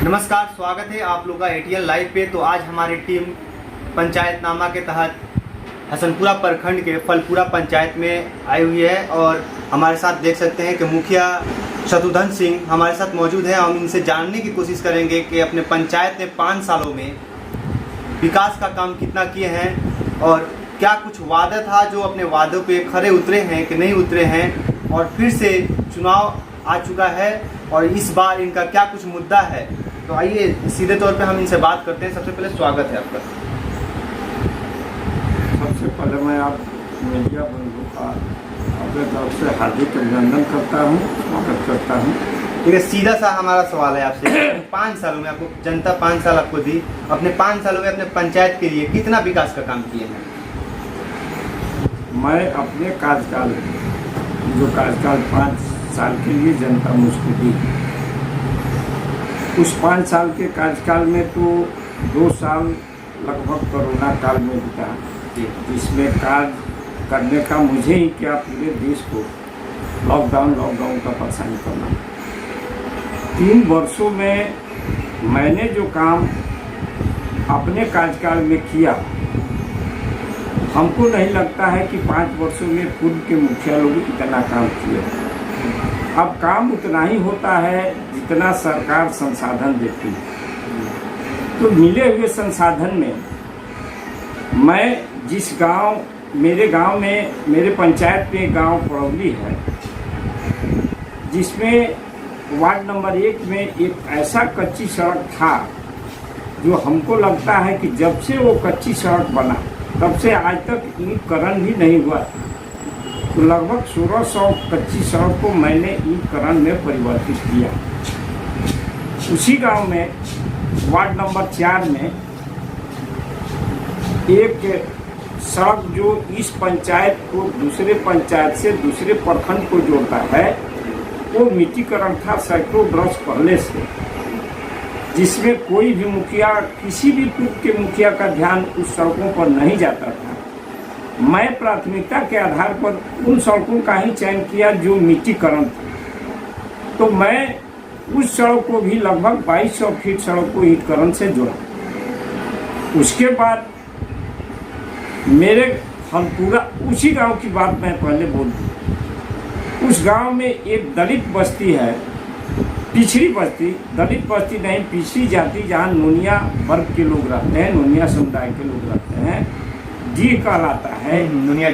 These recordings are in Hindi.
नमस्कार, स्वागत है आप लोग का एटीएल लाइव पे। तो आज हमारी टीम पंचायतनामा के तहत हसनपुरा प्रखंड के फलपुरा पंचायत में आई हुई है और हमारे साथ देख सकते हैं कि मुखिया शत्रुघ्न सिंह हमारे साथ मौजूद है। हम इनसे जानने की कोशिश करेंगे कि अपने पंचायत ने 5 सालों में विकास का काम कितना किए हैं और क्या कुछ वादा था जो अपने वादों पे खरे उतरे हैं कि नहीं उतरे हैं, और फिर से चुनाव आ चुका है और इस बार इनका क्या कुछ मुद्दा है। तो आइए सीधे तौर पे हम इनसे बात करते हैं। सबसे पहले स्वागत है आपका। सबसे पहले मैं आप मीडिया बंधु का अपने तरफ से हार्दिक अभिनंदन करता हूँ, स्वागत करता हूँ। ठीक है, सीधा सा हमारा सवाल है आपसे। 5 सालों में आपको जनता 5 साल आपको दी, अपने 5 सालों में अपने पंचायत के लिए कितना विकास का काम किए हैं? मैं अपने कार्यकाल जो कार्यकाल 5 साल के लिए जनता मुझको दी, उस 5 साल के कार्यकाल में तो 2 साल लगभग कोरोना काल में बीता, जिसमें कार्य करने का मुझे ही क्या पूरे देश को लॉकडाउन का परेशानी करना। 3 वर्षों में मैंने जो काम अपने कार्यकाल में किया, हमको नहीं लगता है कि 5 वर्षों में पूर्व के मुखिया लोग इतना काम किए। अब काम उतना ही होता है जितना सरकार संसाधन देती है। तो मिले हुए संसाधन में मैं जिस गांव, मेरे गांव में, मेरे पंचायत में गांव पड़ौली है, जिसमें वार्ड नंबर 1 में एक ऐसा कच्ची सड़क था जो हमको लगता है कि जब से वो कच्ची सड़क बना तब से आज तक ईंटकरण भी नहीं हुआ। तो लगभग 1600 कच्ची सड़क को मैंने ईंटकरण में परिवर्तित किया। उसी गांव में वार्ड नंबर 4 में एक सड़क जो इस पंचायत को दूसरे पंचायत से दूसरे प्रखंड को जोड़ता है, वो मिट्टीकरण था सैकड़ों बरस पहले से, जिसमें कोई भी मुखिया, किसी भी पूर्व के मुखिया का ध्यान उस सड़कों पर नहीं जाता था। मैं प्राथमिकता के आधार पर उन सड़कों का ही चयन किया जो मिट्टीकरण था। तो मैं उस सड़क को भी लगभग 2200 फीट सड़क को ईंटकरण से जोड़ा। उसके बाद मेरे फलपुरा, उसी गांव की बात मैं पहले बोल दूँ। उस गांव में एक दलित बस्ती है, पिछड़ी बस्ती, दलित बस्ती नहीं, पिछड़ी जाति, जहाँ नोनिया वर्ग के लोग रहते हैं, नोनिया समुदाय के लोग रहते हैं, डी कहलाता है। नोनिया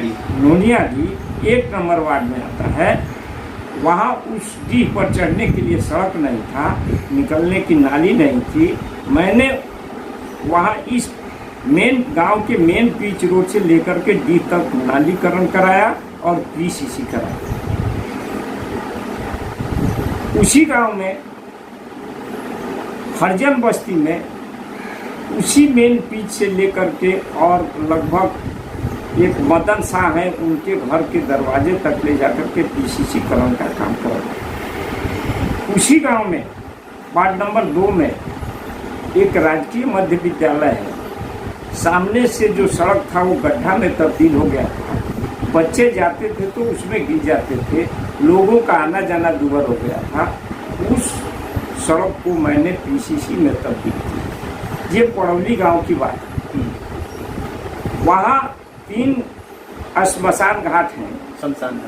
डी 1 नंबर वार्ड में आता है। वहाँ उस डी पर चढ़ने के लिए सड़क नहीं था, निकलने की नाली नहीं थी। मैंने वहाँ इस मेन गांव के मेन पिच रोड से लेकर के डी तक नालीकरण कराया और पीसीसी कराया। उसी गांव में हरजन बस्ती में उसी मेन पिच से लेकर के और लगभग एक मदन शाह है, उनके घर के दरवाजे तक ले जाकर के पीसीसी करण का काम करा। उसी गांव में वार्ड नंबर 2 में एक राजकीय मध्य विद्यालय है। सामने से जो सड़क था वो गड्ढा में तब्दील हो गया था। बच्चे जाते थे तो उसमें गिर जाते थे, लोगों का आना जाना दूभर हो गया था। उस सड़क को मैंने पीसीसी में तब्दील किया। ये पड़ौली गांव की बात है। वहाँ 3 श्मशान घाट हैं,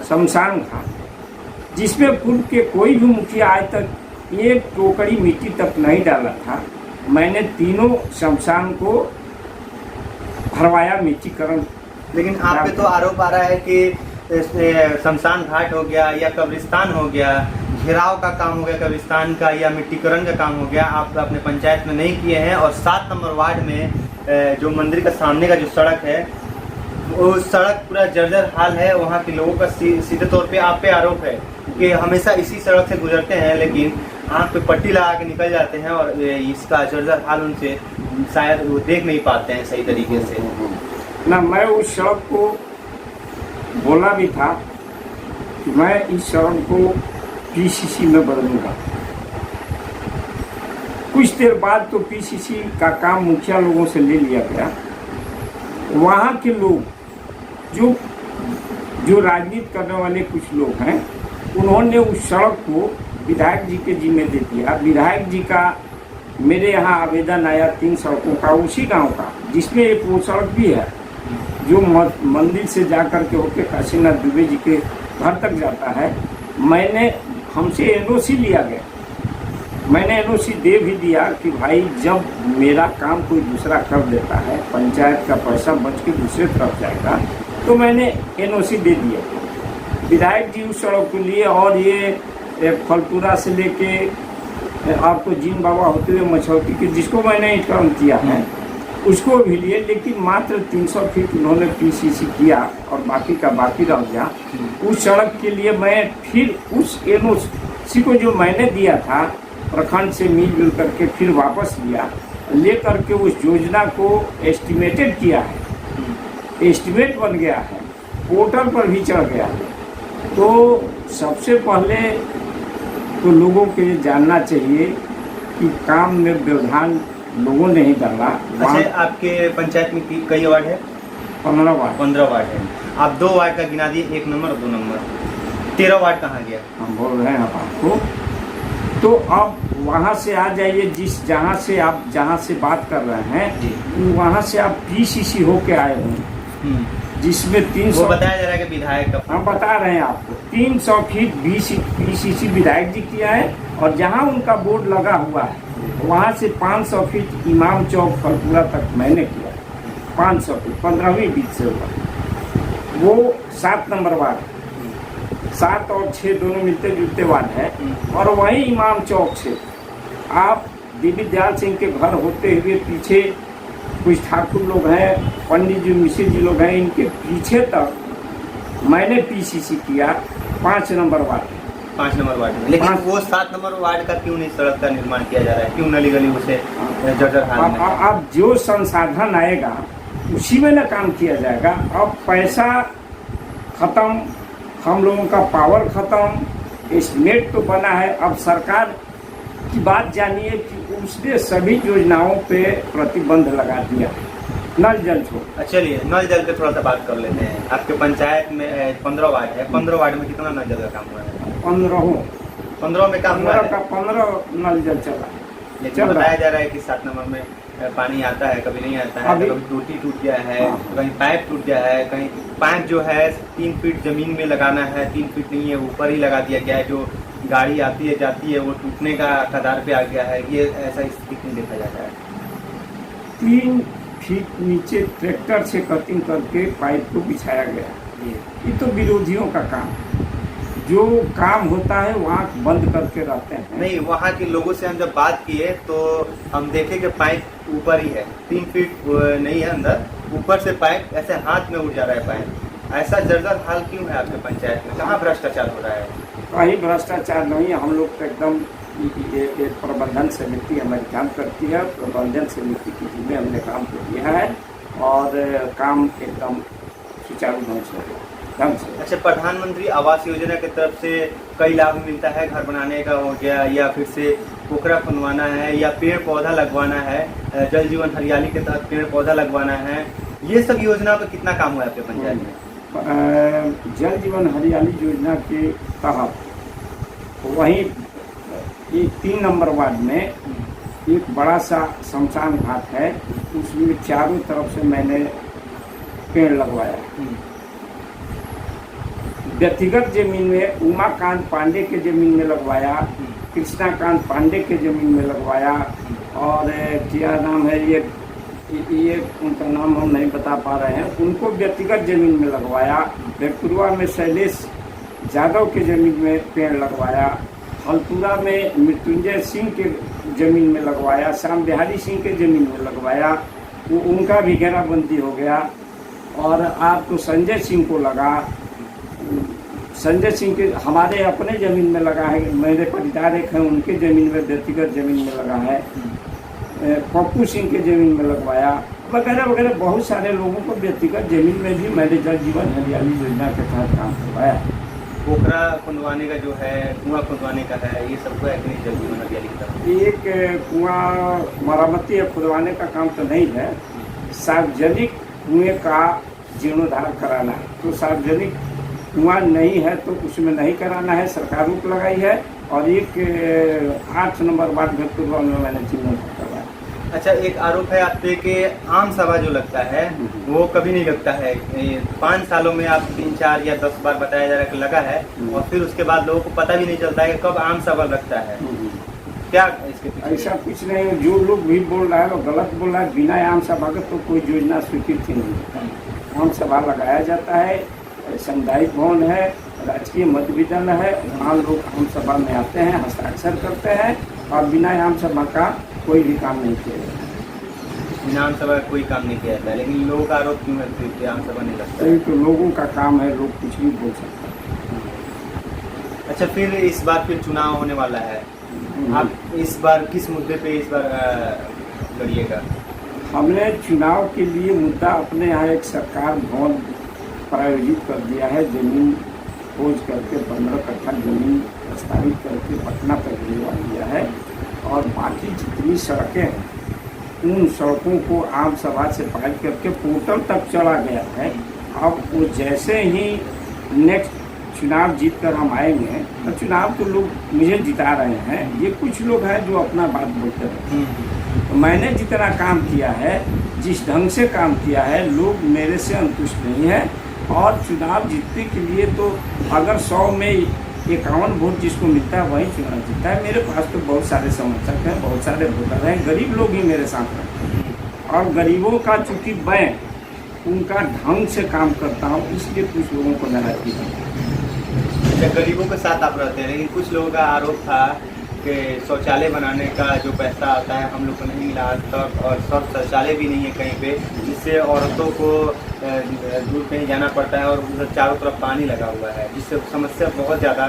शमशान घाट, जिसमें पूर्व के कोई भी मुखिया आज तक एक टोकरी मिट्टी तक नहीं डाला था। मैंने तीनों शमशान को भरवाया मिट्टीकरण। लेकिन आप पे तो आरोप आ रहा है कि शमशान घाट हो गया या कब्रिस्तान हो गया, घेराव का काम हो गया कब्रिस्तान का, या मिट्टीकरण का काम हो गया, आप अपने पंचायत में नहीं किए हैं। और 7 नंबर वार्ड में जो मंदिर का सामने का जो सड़क है, वो सड़क पूरा जर्जर हाल है। वहाँ के लोगों का सीधे तौर पे आप पे आरोप है कि हमेशा इसी सड़क से गुजरते हैं, लेकिन आँख पे पट्टी लगा के निकल जाते हैं और इसका जर्जर हाल उनसे शायद वो देख नहीं पाते हैं सही तरीके से ना। मैं उस सड़क को बोला भी था कि मैं इस सड़क को पीसीसी में बदलूंगा। कुछ देर बाद तो पीसीसी का काम मुखिया लोगों से ले लिया गया। वहाँ के लोग जो राजनीति करने वाले कुछ लोग हैं, उन्होंने उस सड़क को विधायक जी के जिम्मे दे दिया। विधायक जी का मेरे यहाँ आवेदन आया 3 सड़कों का, उसी गांव का, जिसमें एक वो सड़क भी है जो मंदिर से जा कर के होके काशीनाथ दुबे जी के घर तक जाता है। मैंने हमसे एनओसी लिया गया, मैंने एनओसी दे भी दिया कि भाई जब मेरा काम कोई दूसरा कर देता है, पंचायत का पैसा बच के दूसरे तरफ जाएगा, तो मैंने एनओसी दे दिया। विधायक जी उस सड़क के लिए, और ये फलपुरा से लेके आपको जीन बाबा होते हुए मछौती के, जिसको मैंने इंतजाम किया है, उसको भी लिए, लेकिन मात्र 300 फीट उन्होंने पीसीसी किया और बाकी का बाकी रह गया। उस सड़क के लिए मैं फिर उस एनओसी को जो मैंने दिया था प्रखंड से मिलजुल करके फिर वापस लिया, ले करके उस योजना को एस्टिमेटेड किया है, एस्टिमेट बन गया है, पोर्टल पर भी चढ़ गया है। तो सबसे पहले तो लोगों को ये जानना चाहिए कि काम में व्यवधान लोगों ने ही डाला। अच्छा, आपके पंचायत में कई वार्ड है? 15 वार्ड। 15 वार्ड है। आप 2 वार्ड का गिना दिए, 1 नंबर और 2 नंबर, 13 वार्ड कहाँ गया? हम बोल रहे हैं अब आपको, तो अब वहाँ से आ जाइए, जहाँ से बात कर रहे हैं वहाँ से आप पीसीसी होके आए हों, जिसमें 300, वो बताया जा रहा है कि विधायक का, हम बता रहे हैं आपको, 300 फीट पीसीसी विधायक जी किया है, और जहाँ उनका बोर्ड लगा हुआ है वहाँ से 500 फीट इमाम चौक फलपुरा तक मैंने किया है। 500 फीट 15वीं बीच से ऊपर, वो 7 नंबर वार्ड है। 7 और 6 दोनों मिलते जुलते वार्ड है। और वहीं इमाम चौक से आप देवी दयाल सिंह के घर होते हुए पीछे कुछ ठाकुर लोग हैं, पंडित जी मिश्र जी लोग हैं, इनके पीछे तक मैंने पीसीसी किया 5 नंबर वार्ड। 5 नंबर वार्ड में। लेकिन वो 7 नंबर वार्ड का क्यों नहीं सड़क का निर्माण किया जा रहा है? क्यों नली गली उसे जर्जर हाल में? अब जो संसाधन आएगा उसी में ना काम किया जाएगा। अब पैसा खत्म, हम लोगों का पावर खत्म, एस्टिमेट तो बना है। अब सरकार की बात जानिए कि उसने सभी योजनाओं पे प्रतिबंध लगा दिया, नल जल छोड़। चलिए नल जल पे थोड़ा सा बात कर लेते हैं। आपके पंचायत में 15 वार्ड है, 15 वार्ड में कितना नल जल का काम हुआ है? 15 में काम हुआ है। 15 नल जल चला। लेकिन बताया जा रहा है कि 7 नंबर में पानी आता है, कभी नहीं आता है, कभी टूटी टूट गया है, कहीं पाइप टूट गया है, कहीं पाइप जो है 3 फीट जमीन में लगाना है, 3 फीट नहीं है, ऊपर ही लगा दिया गया है, जो गाड़ी आती है जाती है वो टूटने का कगार पे आ गया है। ये ऐसा स्थिति क्यों देखा जाता है? 3 फीट नीचे ट्रैक्टर से कटिंग करके पाइप को बिछाया गया। ये तो विरोधियों का काम, जो काम होता है वो आँख बंद करके रहते हैं। नहीं, वहाँ के लोगों से हम जब बात किए तो हम देखे कि पाइप ऊपर ही है, 3 फीट नहीं है अंदर, ऊपर से पाइप ऐसे हाथ में उड़ जा रहा है पाइप। ऐसा जर्जर हाल क्यों है आपके पंचायत में? कहाँ भ्रष्टाचार हो रहा है? कहीं भ्रष्टाचार नहीं है। हम लोग तो एकदम एक प्रबंधन समिति हमारी काम करती है, प्रबंधन समिति की टीम में हमने काम को किया है और काम एकदम सुचारू ढंग से। अच्छा, प्रधानमंत्री आवास योजना की तरफ से कई लाभ मिलता है, घर बनाने का हो गया, या फिर से पोखरा खुनवाना है, या पेड़ पौधा लगवाना है, जल जीवन हरियाली के तहत पेड़ पौधा लगवाना है, ये सब योजना का कितना काम हुआ है आपके पंचायत में? जल जीवन हरियाली योजना के तहत वहीं 3 नंबर वार्ड में एक बड़ा सा शमशान घाट है, उसमें चारों तरफ से मैंने पेड़ लगवाया। व्यक्तिगत जमीन में उमाकांत पांडे के जमीन में लगवाया, कृष्णाकांत पांडे के जमीन में लगवाया, और क्या नाम है ये उनका नाम हम नहीं बता पा रहे हैं, उनको व्यक्तिगत जमीन में लगवाया। वेपुरवा में शैलेश यादव के जमीन में पेड़ लगवाया, फलपुरा में मृत्युंजय सिंह के जमीन में लगवाया, श्याम बिहारी सिंह के जमीन में लगवाया, वो उनका भी घेराबंदी हो गया। और आपको संजय सिंह को लगा, संजय सिंह के हमारे अपने ज़मीन में लगा है, मेरे परिवार एक हैं उनके ज़मीन में व्यक्तिगत ज़मीन में लगा है, पप्पू सिंह के ज़मीन में लगवाया, वगैरह वगैरह बहुत सारे लोगों को व्यक्तिगत ज़मीन में भी मैंने जल जीवन हरियाली योजना के तहत काम करवाया। पोखरा खुदवाने का जो है, कुआं खुदवाने का है, ये सब है कि नहीं जल जीवन हरियाली की तरफ? एक कुआं मरम्मती या खुदवाने का काम तो नहीं है, सार्वजनिक कुएँ का जीर्णोद्धार कराना है। तो सार्वजनिक कुआं नहीं है तो उसमें नहीं कराना है, सरकार रोक लगाई है। और एक 8 नंबर वार्ड भरतपुर में मैंने चिन्ह करवाया। अच्छा, एक आरोप है आप पे कि आम सभा जो लगता है वो कभी नहीं लगता है। 5 सालों में आप 3, 4 या 10 बार बताया जा रहा है कि लगा है, और फिर उसके बाद लोगों को पता भी नहीं चलता है कि कब आम सभा लगता है। क्या इसके पीछे? ऐसा कुछ नहीं है, जो लोग भी बोल रहा है वो गलत बोल रहा है। बिना आम सभा के तो कोई योजना स्वीकृत ही नहीं होता। आम सभा लगाया जाता है, सामुदायिक भवन है, राजकीय मत विद्यालय है, वहाँ लोग आम सभा में आते हैं, हस्ताक्षर करते हैं, और बिना आम सभा का कोई भी काम नहीं किया जाता है। बिना आम सभा का कोई काम नहीं किया जाता है, लेकिन लोगों का आरोप क्यों है कि आम सभा नहीं लगता है? तो लोगों का काम है, लोग कुछ भी बोल सकते हैं। अच्छा, फिर इस बार फिर चुनाव होने वाला है, आप इस बार किस मुद्दे पे इस बार लड़िएगा? हमने चुनाव के लिए मुद्दा अपने यहाँ एक सरकार भवन प्रायोजित कर दिया है। जमीन खोज करके 15 कट्ठा जमीन प्रस्तावित करके पटना तक भिजवा दिया है, और बाकी जितनी सड़कें हैं उन सड़कों को आम सभा से फाइल करके पोर्टल तक चला गया है। अब वो जैसे ही नेक्स्ट चुनाव जीत कर हम आएंगे, तो चुनाव तो लोग मुझे जिता रहे हैं, ये कुछ लोग हैं जो अपना बात बोलते रहते हैं। तो मैंने जितना काम किया है, जिस ढंग से काम किया है, लोग मेरे से संतुष्ट नहीं है। और चुनाव जीतने के लिए तो अगर 100 में 51 वोट जिसको मिलता है वही चुनाव जीतता है। मेरे पास तो बहुत सारे समर्थक हैं, बहुत सारे वोटर हैं, गरीब लोग ही मेरे साथ रहते हैं, और गरीबों का चूँकि मैं उनका ढंग से काम करता हूँ, इसलिए कुछ लोगों को नाराजगी है। अच्छा, गरीबों के साथ आप रहते हैं, लेकिन कुछ लोगों का आरोप था कि शौचालय बनाने का जो पैसा आता है हम लोग को नहीं मिला आज तक, और सब शौचालय भी नहीं है कहीं पे, जिससे औरतों को दूर कहीं जाना पड़ता है, और उधर चारों तरफ पानी लगा हुआ है, जिससे समस्या बहुत ज़्यादा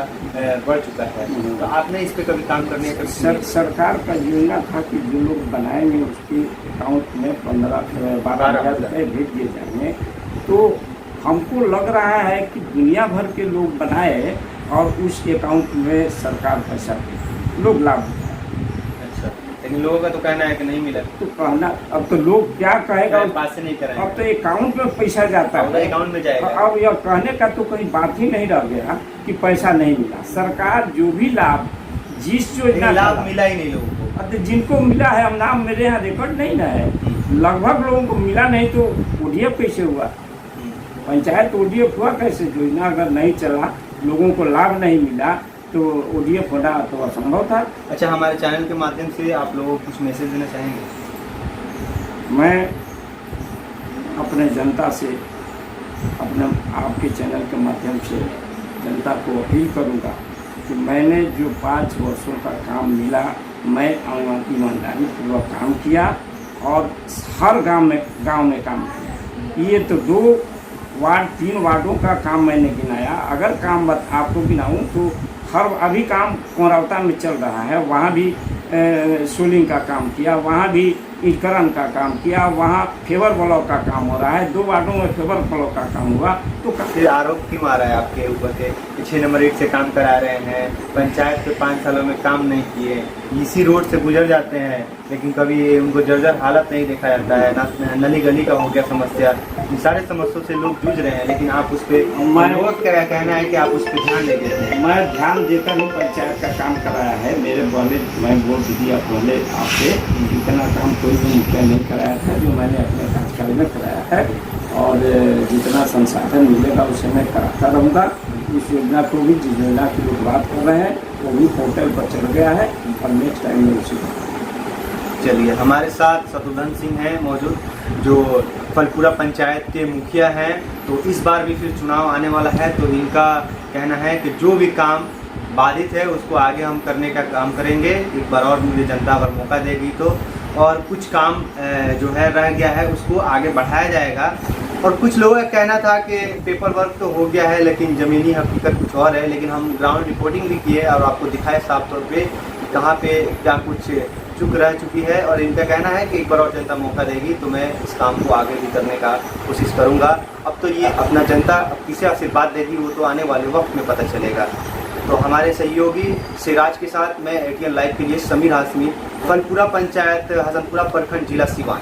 बढ़ चुका है। तो आपने इस पे कभी काम करने का सरकार का योजना था कि जो लोग बनाएंगे उसके अकाउंट में 12,000 रुपये भेज दिए जाएंगे। तो हमको लग रहा है कि दुनिया भर के लोग बनाए और उस अकाउंट में सरकार पैसा लोग लाभ उठाए। अच्छा, लेकिन लोगों का तो कहना है कि नहीं मिला। तो कहना, अब तो लोग क्या कहेगा, पास से नहीं कराएंगे। अब तो अकाउंट में पैसा जाता है, अकाउंट में जाएगा। अब यह कहने का तो कहीं बात ही नहीं रह गया कि पैसा नहीं मिला। सरकार जो भी लाभ, जिस योजना लाभ मिला ही नहीं लोगों को। अब जिनको मिला है, हम नाम मेरे यहाँ रिकॉर्ड नहीं ना है, लगभग लोगों को मिला नहीं तो ओडीएफ कैसे हुआ? पंचायत ओडीएफ हुआ कैसे? योजना अगर नहीं चला, लोगों को लाभ नहीं मिला, तो ओडीएफ होना तो असंभव था। अच्छा, हमारे चैनल के माध्यम से आप लोगों को कुछ मैसेज देना चाहेंगे? मैं अपने जनता से, अपने आपके चैनल के माध्यम से जनता को अपील करूंगा कि मैंने जो 5 वर्षों का काम मिला, मैं ईमानदारी पूर्वक काम किया, और हर गांव में काम किया। ये तो 2 वार्ड 3 वार्डों का काम मैंने गिनाया। अगर काम आपको गिनाऊं तो अभी काम कोरौता में चल रहा है, वहाँ भी सोलिंग का काम किया, वहाँ भी ईटकरण का काम किया, वहाँ फेवर ब्लॉक का काम हो रहा है, 2 वार्डों में फेवर ब्लॉक का काम हुआ। तो फिर आरोप क्यों आ रहा है आपके ऊपर के 6 नंबर 1 से काम करा रहे हैं, पंचायत के 5 सालों में काम नहीं किए, इसी रोड से गुजर जाते हैं, लेकिन कभी उनको जर्जर हालत नहीं देखा जाता है, ना नली गली का हो गया समस्या, इन सारे समस्याओं से लोग जूझ रहे हैं, लेकिन आप उस पर क्या कहना है कि आप उस पर ध्यान नहीं देते हैं? मैं ध्यान देता हूँ, पंचायत का काम कराया है मेरे पहले, मैं बोल दिया पहले आपसे, इतना काम कोई भी मुखिया नहीं कराया था जो मैंने अपने कार्यकाल में कराया है, और जितना संसाधन मिलेगा उसे मैं कराता रहूँगा। इस योजना को भी, जिस योजना की लोग बात कर रहे हैं, वो भी पोर्टल पर चल गया है, और नेक्स्ट टाइम में उसी। चलिए, हमारे साथ शत्रुघ्न सिंह हैं मौजूद, जो फलपुरा पंचायत के मुखिया हैं। तो इस बार भी फिर चुनाव आने वाला है, तो इनका कहना है कि जो भी काम बाधित है उसको आगे हम करने का काम करेंगे, एक बार और मुझे जनता अगर मौका देगी तो, और कुछ काम जो है रह गया है उसको आगे बढ़ाया जाएगा। और कुछ लोगों का कहना था कि पेपर वर्क तो हो गया है, लेकिन ज़मीनी हकीकत कुछ और है, लेकिन हम ग्राउंड रिपोर्टिंग भी किए और आपको दिखाए साफ तौर पे कहाँ पे क्या कुछ चुक रह चुकी है। और इनका कहना है कि एक बार और जनता मौका देगी तो मैं इस काम को आगे भी करने का कोशिश करूँगा। अब तो ये अपना जनता किसे आशीर्वाद देगी वो तो आने वाले वक्त में पता चलेगा। तो हमारे सहयोगी सिराज के साथ मैं एटीएन लाइव के लिए समीर हाशमी, फलपुरा पंचायत, हसनपुरा प्रखंड, जिला सिवान।